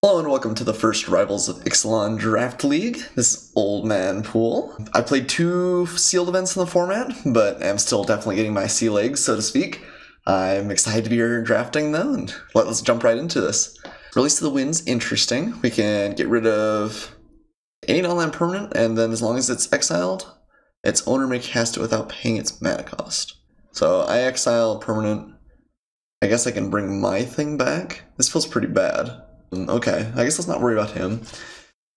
Hello and welcome to the first Rivals of Ixalan Draft League. This is Old Man Poole. I played 2 sealed events in the format, but I'm still definitely getting my sea legs, so to speak. I'm excited to be here drafting though, and let's jump right into this. Release of the Wind's interesting. We can get rid of any non-land permanent, and then as long as it's exiled, its owner may cast it without paying its mana cost. So I exile permanent. I guess I can bring my thing back. This feels pretty bad. Okay, I guess let's not worry about him.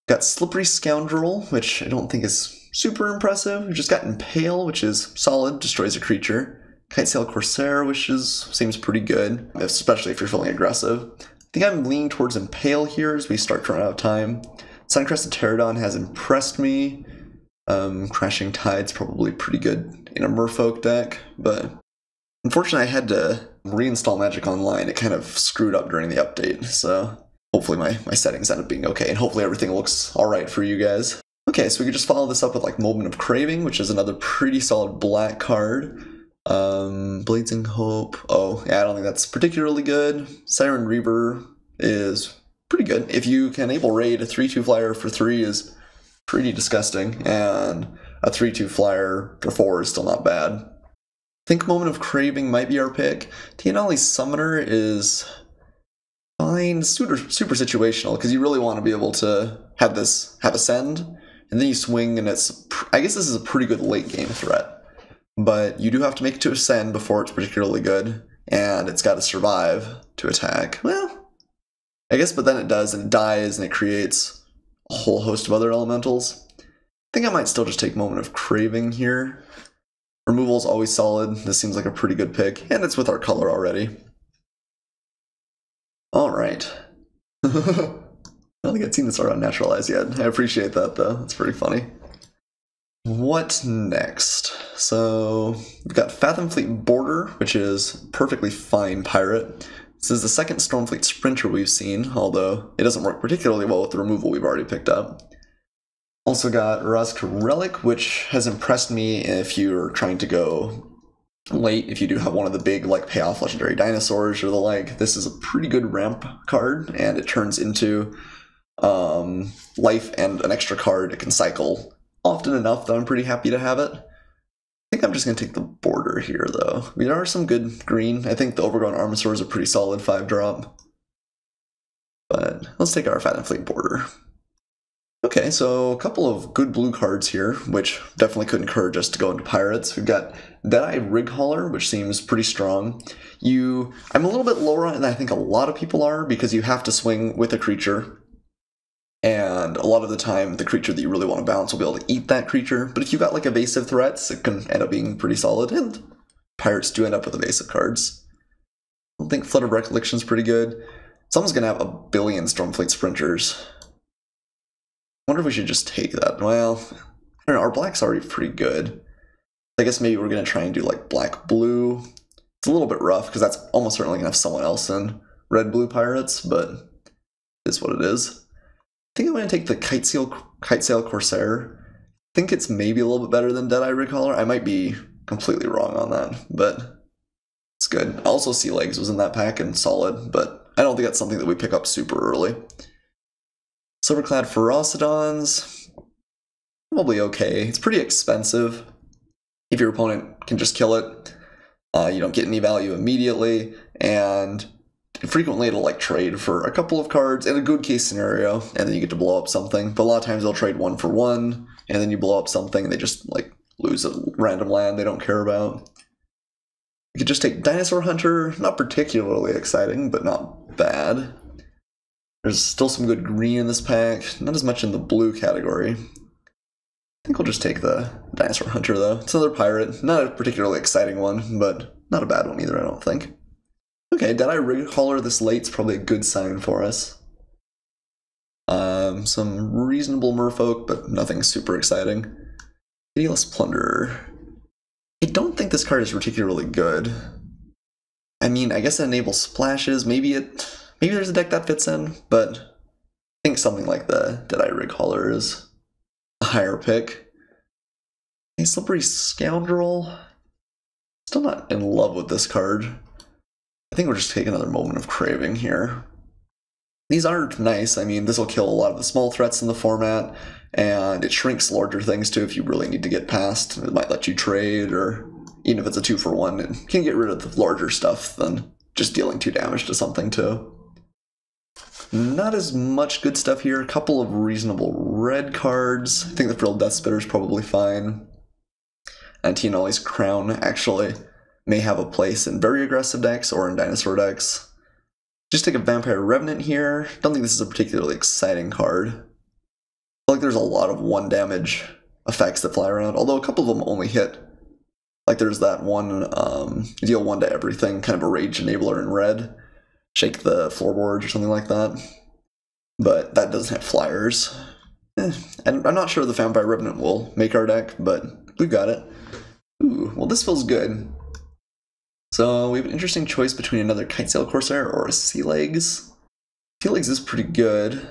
Got Slippery Scoundrel, which I don't think is super impressive. We've just got Impale, which is solid, destroys a creature. Kitesail Corsair, which seems pretty good, especially if you're feeling aggressive. I think I'm leaning towards Impale here as we start to run out of time. Suncrested Pterodon has impressed me. Crashing Tide's probably pretty good in a Merfolk deck, but unfortunately I had to reinstall Magic Online. It kind of screwed up during the update, so hopefully my settings end up being okay, and hopefully everything looks alright for you guys. Okay, so we could just follow this up with like Moment of Craving, which is another pretty solid black card. Blazing Hope. Oh, yeah, I don't think that's particularly good. Siren Reaver is pretty good. If you can enable raid, a 3/2 flyer for 3 is pretty disgusting, and a 3/2 flyer for 4 is still not bad. I think Moment of Craving might be our pick. Tianali's Summoner is fine, super situational, because you really want to be able to have Ascend, and then you swing, and I guess this is a pretty good late game threat. But you do have to make it to Ascend before it's particularly good, and it's got to survive to attack. Well, I guess, but then it does, and it dies, and it creates a whole host of other elementals. I think I might still just take Moment of Craving here. Removal is always solid. This seems like a pretty good pick, and it's with our color already. Alright. I don't think I've seen this art on Naturalize yet. I appreciate that, though. That's pretty funny. What next? So, we've got Fathomfleet Border, which is perfectly fine pirate. This is the second Stormfleet Sprinter we've seen, although it doesn't work particularly well with the removal we've already picked up. Also got Razka Relic, which has impressed me if you're trying to go late, if you do have one of the big like payoff legendary dinosaurs or the like. This is a pretty good ramp card, and it turns into life and an extra card. It can cycle often enough that I'm pretty happy to have it. I think I'm just going to take the Border here, though. I mean, there are some good green. I think the Overgrown Armasaur is a pretty solid 5-drop. But let's take our Fathomfleet Border. Okay, so a couple of good blue cards here, which definitely could encourage us to go into pirates. We've got Deadeye Righauler, which seems pretty strong. I'm a little bit lower on it than I think a lot of people are, because you have to swing with a creature, and a lot of the time the creature that you really want to bounce will be able to eat that creature. But if you've got like evasive threats, it can end up being pretty solid, and pirates do end up with evasive cards. I think Flood of Recollection is pretty good. Someone's going to have a billion Stormfleet Sprinters. I wonder if we should just take that. Well, I don't know, our black's already pretty good. I guess maybe we're going to try and do like black-blue. It's a little bit rough, because that's almost certainly going to have someone else in red-blue pirates, but it is what it is. I think I'm going to take the Kitesail Corsair. I think it's maybe a little bit better than Deadeye Righauler. I might be completely wrong on that, but it's good. Also, Sea Legs was in that pack and solid, but I don't think that's something that we pick up super early. Silverclad Ferocidons, probably okay. It's pretty expensive. If your opponent can just kill it, you don't get any value immediately, and frequently it'll like trade for a couple of cards in a good case scenario, and then you get to blow up something. But a lot of times they'll trade 1 for 1, and then you blow up something and they just like lose a random land they don't care about. You could just take Dinosaur Hunter, not particularly exciting, but not bad. There's still some good green in this pack, not as much in the blue category. I think we'll just take the Dinosaur Hunter, though. It's another pirate, not a particularly exciting one, but not a bad one either, I don't think. Okay, Deadeye Righauler this late's probably a good sign for us. Some reasonable merfolk, but nothing super exciting. Pitiless Plunderer. I don't think this card is particularly good. I mean, I guess it enables splashes, maybe there's a deck that fits in, but I think something like the Deadeye Righauler is a higher pick. A Slippery Scoundrel. Still not in love with this card. I think we'll just take another Moment of Craving here. these are nice. I mean, this will kill a lot of the small threats in the format, and it shrinks larger things too if you really need to get past. It might let you trade, or even if it's a 2-for-1, it can get rid of the larger stuff than just dealing 2 damage to something too. Not as much good stuff here. A couple of reasonable red cards. I think the Frilled Death Spitter is probably fine. And Tianoli's Crown actually may have a place in very aggressive decks or in dinosaur decks. Just take a Vampire Revenant here. Don't think this is a particularly exciting card. I feel like there's a lot of 1 damage effects that fly around, although a couple of them only hit. Like there's that one, deal 1 to everything, kind of a Rage Enabler in red. Shake the floorboards or something like that. But that doesn't have flyers. And I'm not sure the Vampire Revenant will make our deck, but we've got it. Ooh, well this feels good. So we have an interesting choice between another Kitesail Corsair or a Sea Legs. Sea Legs is pretty good.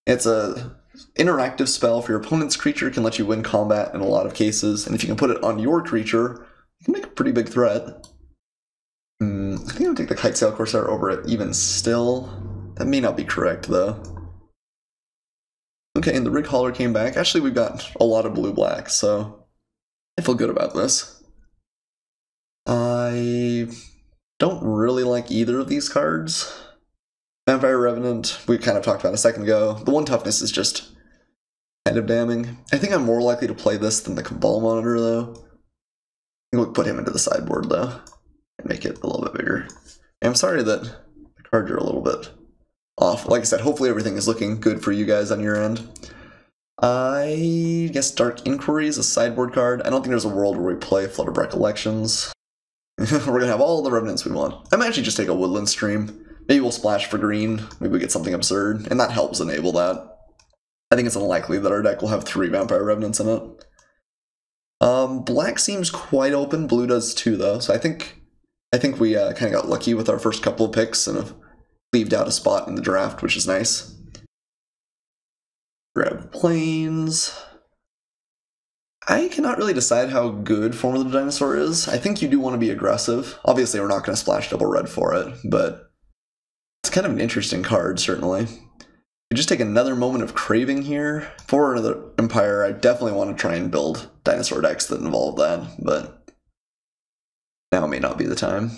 It's a interactive spell for your opponent's creature, can let you win combat in a lot of cases, and if you can put it on your creature, you can make a pretty big threat. I think I'll take the Kitesail Corsair over it even still. That may not be correct though. Okay, and the Rig Hauler came back. Actually, we've got a lot of blue-black, so I feel good about this. I don't really like either of these cards. Vampire Revenant, we kind of talked about a second ago. The 1 toughness is just kind of damning. I think I'm more likely to play this than the Cabal Monitor, though. I think we'll put him into the sideboard, though, and make it a little bit bigger. And I'm sorry that the cards are a little bit off. Like I said, hopefully everything is looking good for you guys on your end. I guess Dark Inquiry is a sideboard card. I don't think there's a world where we play Flood of Recollections. We're gonna have all the Revenants we want. I might actually just take a Woodland Stream. Maybe we'll splash for green. Maybe we get something absurd, and that helps enable that. I think it's unlikely that our deck will have 3 Vampire Revenants in it. Black seems quite open. Blue does too, though. So I think we kind of got lucky with our first couple of picks and have cleaved out a spot in the draft, which is nice. Grab Plains. I cannot really decide how good Form of the Dinosaur is. I think you do want to be aggressive. Obviously, we're not going to splash double red for it, but it's kind of an interesting card, certainly. We just take another Moment of Craving here. For another Empire, I definitely want to try and build dinosaur decks that involve that, but now may not be the time.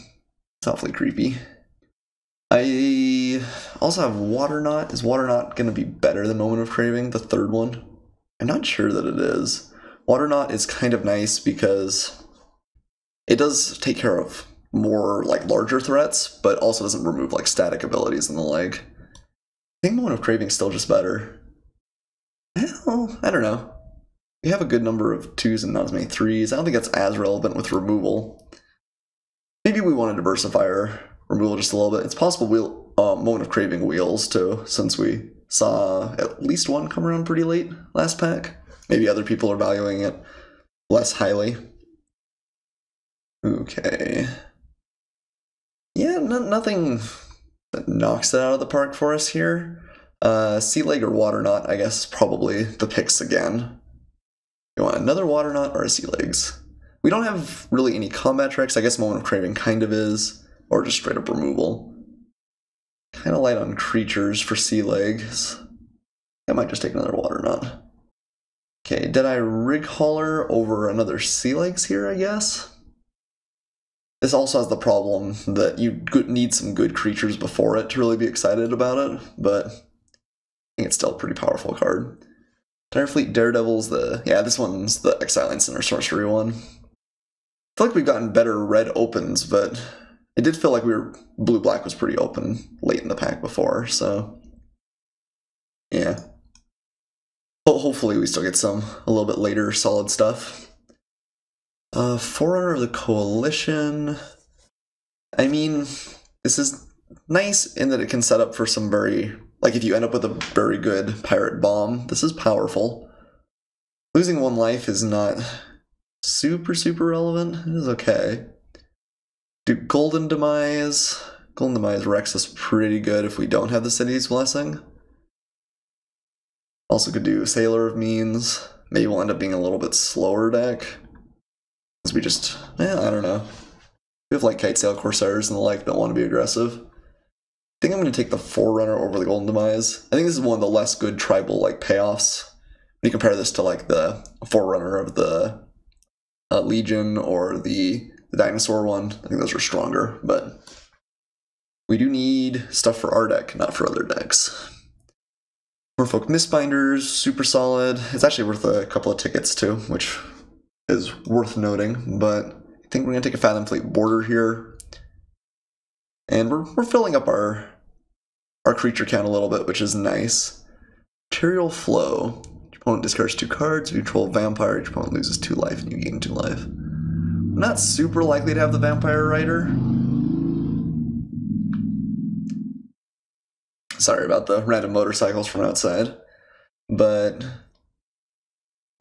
It's awfully creepy. I also have Waterknot. Is Waterknot going to be better than Moment of Craving, the 3rd one? I'm not sure that it is. Waterknot is kind of nice because it does take care of more like larger threats, but also doesn't remove like static abilities and the like. I think Moment of Craving is still just better. Well, I don't know. We have a good number of 2s and not as many 3s. I don't think that's as relevant with removal. Maybe we want to diversify our removal just a little bit. It's possible we'll Moment of Craving wheels too, since we saw at least 1 come around pretty late last pack. Maybe other people are valuing it less highly. Okay. Yeah, nothing that knocks it out of the park for us here. Sea Leg or Waterknot, I guess, probably the picks again. You want another Waterknot or a Sea Legs? We don't have really any combat tricks. I guess Moment of Craving kind of is, or just straight up removal. Kind of light on creatures for Sea Legs. I might just take another Waterknot. Okay, did I Rig Hauler over another Sea Legs here, I guess? This also has the problem that you need some good creatures before it to really be excited about it, but I think it's still a pretty powerful card. Direfleet Daredevil's this one's the Ixalan Center Sorcery one. I feel like we've gotten better red opens, but it did feel like blue-black was pretty open late in the pack before, so yeah. Hopefully we still get a little bit later solid stuff. Forerunner of the Coalition. I mean, this is nice in that it can set up for some like if you end up with a very good pirate bomb, this is powerful. Losing 1 life is not super relevant. It is okay. Do Golden Demise. Golden Demise wrecks us pretty good if we don't have the City's Blessing. Also could do Sailor of Means. Maybe we'll end up being a little bit slower deck. Because we just, I don't know. We have like Kitesail Corsairs and the like that want to be aggressive. think I'm going to take the Forerunner over the Golden Demise. I think this is one of the less good tribal like payoffs. When you compare this to like the Forerunner of the Legion or the dinosaur one, I think those are stronger, but we do need stuff for our deck, not for other decks. Merfolk Mistbinders, super solid. It's actually worth a couple of tickets too, which is worth noting, but I think we're going to take a Fathom Fleet Border here. And we're filling up our creature count a little bit, which is nice. Material Flow. Your opponent discards 2 cards. If you control Vampire, your opponent loses 2 life and you gain 2 life. I'm not super likely to have the Vampire Rider. Sorry about the random motorcycles from outside. But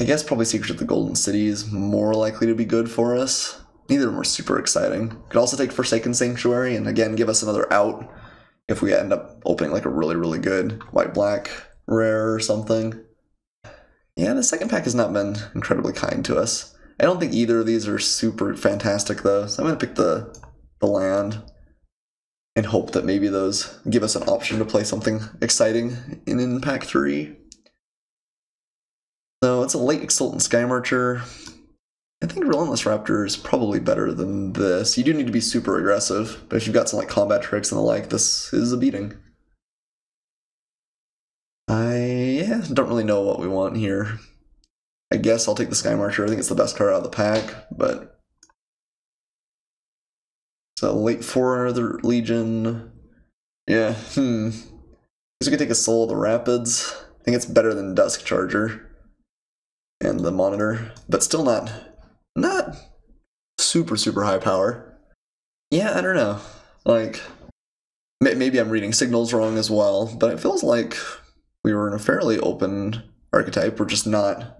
I guess probably Secrets of the Golden City is more likely to be good for us. Neither of them are super exciting. Could also take Forsaken Sanctuary and again give us another out if we end up opening like a really, really good white-black rare or something. Yeah, the second pack has not been incredibly kind to us. I don't think either of these are super fantastic though, so I'm going to pick the land and hope that maybe those give us an option to play something exciting in pack 3. So it's a late Ixalan Skymarcher. I think Relentless Raptor is probably better than this. You do need to be super aggressive, but if you've got some like combat tricks and the like, this is a beating. I don't really know what we want here. I guess I'll take the Skymarcher. I think it's the best card out of the pack, but so late for the Legion. Yeah, Guess we could take a Soul of the Rapids. I think it's better than Dusk Charger and the Monitor, but still not super, super high power. Yeah, I don't know. Like, maybe I'm reading signals wrong as well, but it feels like we were in a fairly open archetype. We're just not...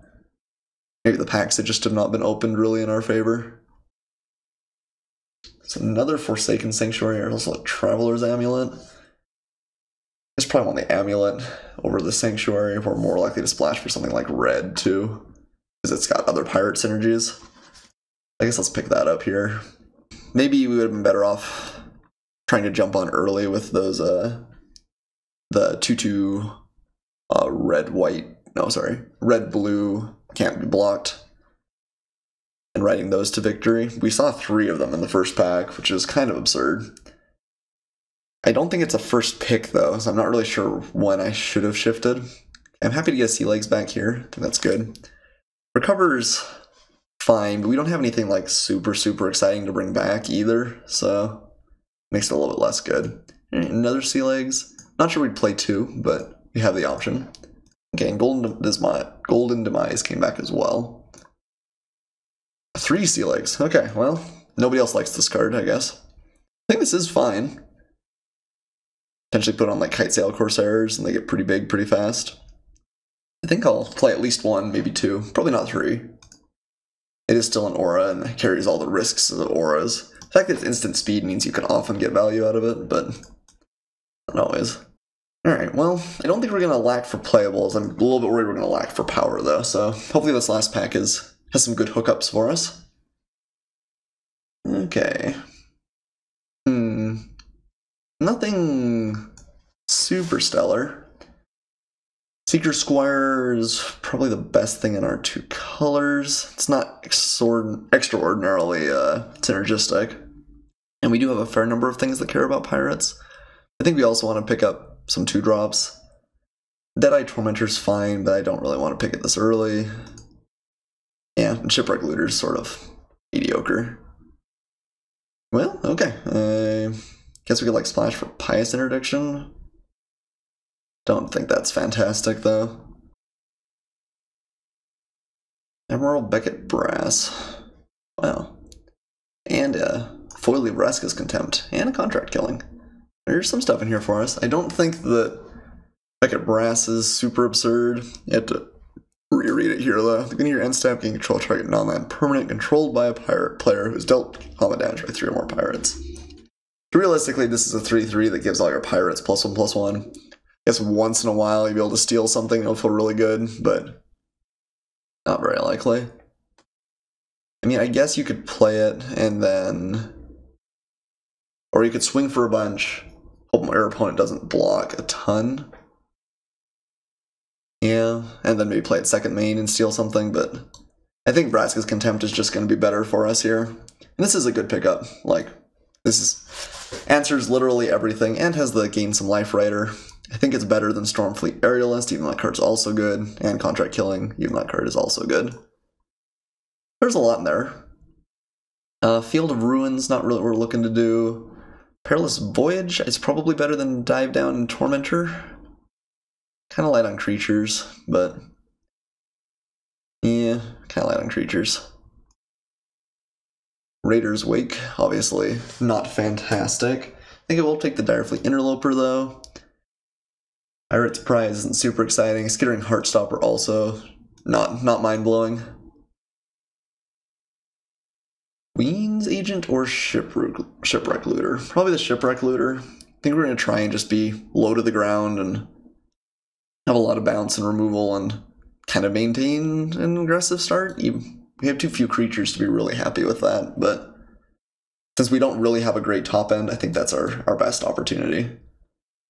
Maybe the packs that just have not been opened really in our favor. It's another Forsaken Sanctuary, or also a Traveler's Amulet. It's probably want the Amulet over the Sanctuary. We're more likely to splash for something like red, too, because it's got other pirate synergies. I guess let's pick that up here. Maybe we would have been better off trying to jump on early with those, the 2/2 red-blue can't be blocked, and riding those to victory. We saw 3 of them in the first pack, which is kind of absurd. I don't think it's a first pick, though, so I'm not really sure when I should have shifted. I'm happy to get Sea Legs back here. I think that's good. Recover's fine, but we don't have anything like super, super exciting to bring back either, so makes it a little bit less good. Another Sea Legs. Not sure we'd play 2, but we have the option. Okay, and Golden Demise came back as well. 3 Sea Legs. Okay, well, nobody else likes this card, I guess. I think this is fine. Potentially put on like Kite Sail Corsairs, and they get pretty big pretty fast. I think I'll play at least 1, maybe 2. Probably not 3. It is still an aura and carries all the risks of the auras. The fact that it's instant speed means you can often get value out of it, but not always. Alright, well, I don't think we're going to lack for playables. I'm a little bit worried we're going to lack for power, though, so hopefully this last pack has some good hookups for us. Okay. Nothing super stellar. Seeker Squire is probably the best thing in our 2 colors. It's not extraordinarily synergistic. And we do have a fair number of things that care about pirates. I think we also want to pick up some 2-drops. Deadeye Tormentor's fine, but I don't really want to pick it this early. Yeah, and Shipwreck Looter's sort of mediocre. Well, okay. Guess we could like splash for Pious Interdiction. Don't think that's fantastic, though. Emerald Beckett Brass. Wow. And Foily Vraska's Contempt. And a Contract Killing. There's some stuff in here for us. I don't think that Beckett Brass is super absurd. You have to reread it here, though. The beginning of your end step, can control target non-land permanent controlled by a pirate player who's dealt combat damage by 3 or more pirates. So realistically, this is a 3/3 that gives all your pirates +1/+1. I guess once in a while you'll be able to steal something, it'll feel really good, but not very likely. I mean, I guess you could play it and then... Or you could swing for a bunch, Hope our opponent doesn't block a ton. Yeah, and then maybe play at second main and steal something, but I think Vraska's Contempt is just going to be better for us here. And this is a good pickup. Like, this is answers literally everything and has the Gain Some Life Rider. I think it's better than Stormfleet Aerialist, even though that card's also good, and Contract Killing, even though that card is also good. There's a lot in there. Field of Ruins, not really what we're looking to do. Perilous Voyage is probably better than Dive Down and Tormentor. Kind of light on creatures, but yeah, kind of light on creatures. Raider's Wake, obviously not fantastic. I think it will take the Direfleet Interloper though. Pirate's Prize isn't super exciting. Skittering Heartstopper also not mind-blowing. Queen's Agent or Shipwreck Looter? Probably the Shipwreck Looter. I think we're going to try and just be low to the ground and have a lot of bounce and removal and kind of maintain an aggressive start. We have too few creatures to be really happy with that, but since we don't really have a great top end, I think that's our best opportunity.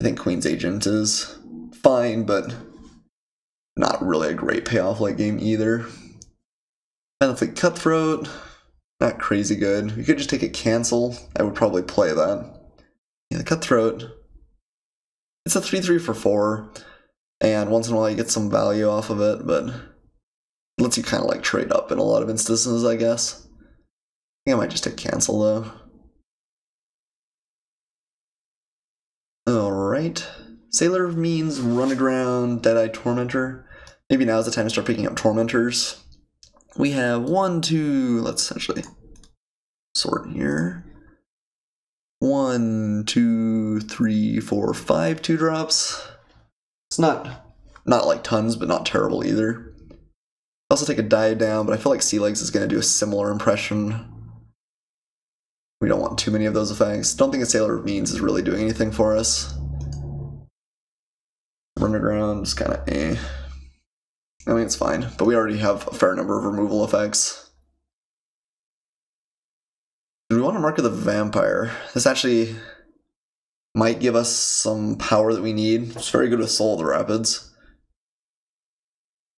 I think Queen's Agent is fine, but not really a great payoff late game either. Fleet Cutthroat, not crazy good. We could just take a cancel. I would probably play that. Yeah, the Cutthroat. It's a 3/3 for 4, and once in a while you get some value off of it, but it lets you kind of like trade up in a lot of instances, I guess. I think I might just take cancel though. Alright. Sailor means Run Aground, Deadeye Tormentor. Maybe now's the time to start picking up Tormentors. We have 1, 2, let's actually sort here. 1, 2, 3, 4, 5 2-drops. It's not like tons, but not terrible either. Also take a Dive Down, but I feel like Sea Legs is going to do a similar impression. We don't want too many of those effects. Don't think a Sailor of Means is really doing anything for us. Run Aground is kind of eh. I mean, it's fine, but we already have a fair number of removal effects. Do we want to Mark of the Vampire? This actually might give us some power that we need. It's very good with Soul of the Rapids.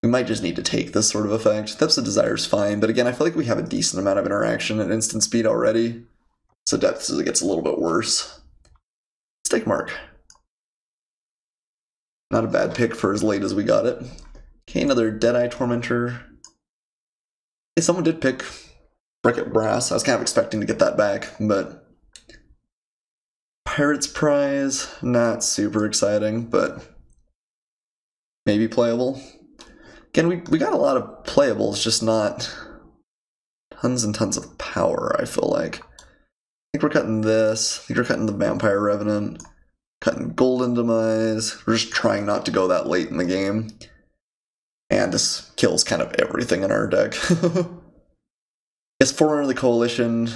We might just need to take this sort of effect. Depths of Desire is fine, but again, I feel like we have a decent amount of interaction at instant speed already. So Depths gets a little bit worse. Let's take Mark. Not a bad pick for as late as we got it. Okay, another Deadeye Tormentor. Hey, someone did pick Bricket Brass. I was kind of expecting to get that back, but Pirate's Prize, not super exciting, but maybe playable. Again, we got a lot of playables, just not tons and tons of power, I feel like. I think we're cutting this. I think we're cutting the Vampire Revenant. Cutting Golden Demise. We're just trying not to go that late in the game. And this kills kind of everything in our deck. I guess Forerunner of the Coalition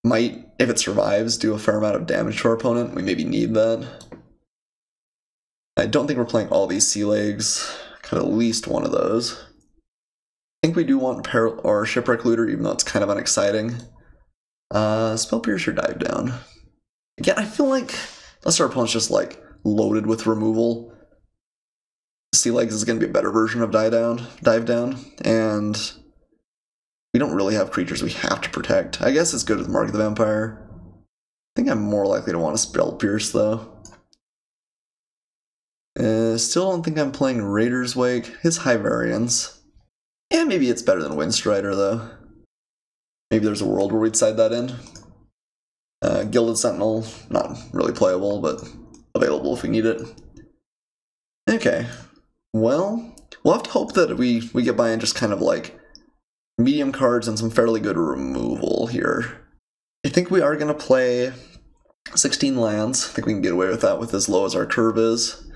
might, if it survives, do a fair amount of damage to our opponent. We maybe need that. I don't think we're playing all these Sea Legs. Cut at least one of those. I think we do want Shipwreck Looter, even though it's kind of unexciting. Spell Piercer, Dive Down. Again, I feel like, unless our opponent's just like loaded with removal, Sea Legs is going to be a better version of Dive Down, and we don't really have creatures we have to protect. I guess it's good with Mark of the Vampire. I think I'm more likely to want to Spell Pierce, though. Still don't think I'm playing Raider's Wake. His high variance. Yeah, maybe it's better than Windstrider, though. Maybe there's a world where we'd side that in. Gilded Sentinel, not really playable, but available if we need it. Okay. Well, we'll have to hope that we get by and just kind of like medium cards and some fairly good removal here. I think we are going to play 16 lands. I think we can get away with that with as low as our curve is.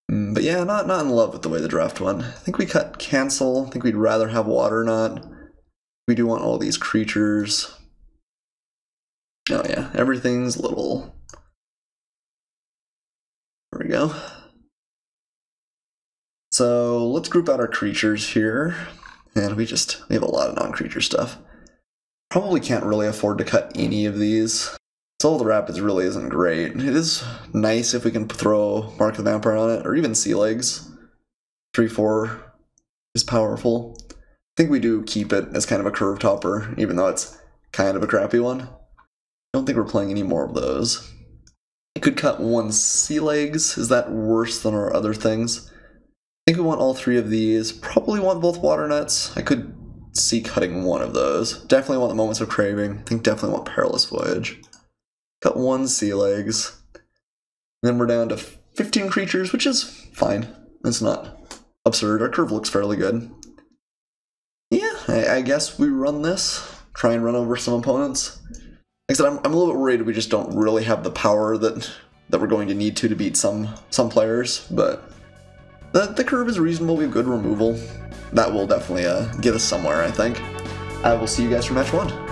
But yeah, not in love with the way the draft went. I think we cut cancel. I think we'd rather have Water Knot. We do want all these creatures. Oh yeah, everything's little. There we go. So let's group out our creatures here. And we have a lot of non-creature stuff. Probably can't really afford to cut any of these. Soul of the Rapids really isn't great. It is nice if we can throw Mark the Vampire on it, or even Sea Legs. 3-4 is powerful. I think we do keep it as kind of a curve topper, even though it's kind of a crappy one. I don't think we're playing any more of those. I could cut 1 Sea Legs. Is that worse than our other things? I think we want all 3 of these. Probably want both Water Nets. I could see cutting 1 of those. Definitely want the Moments of Craving. I think definitely want Perilous Voyage. Cut 1 Sea Legs. And then we're down to 15 creatures, which is fine. It's not absurd. Our curve looks fairly good. Yeah, I guess we run this. Try and run over some opponents. Like I said, I'm a little bit worried we just don't really have the power that we're going to need to beat some players, but the curve is reasonable. We have good removal. That will definitely get us somewhere, I think. I will see you guys for match 1.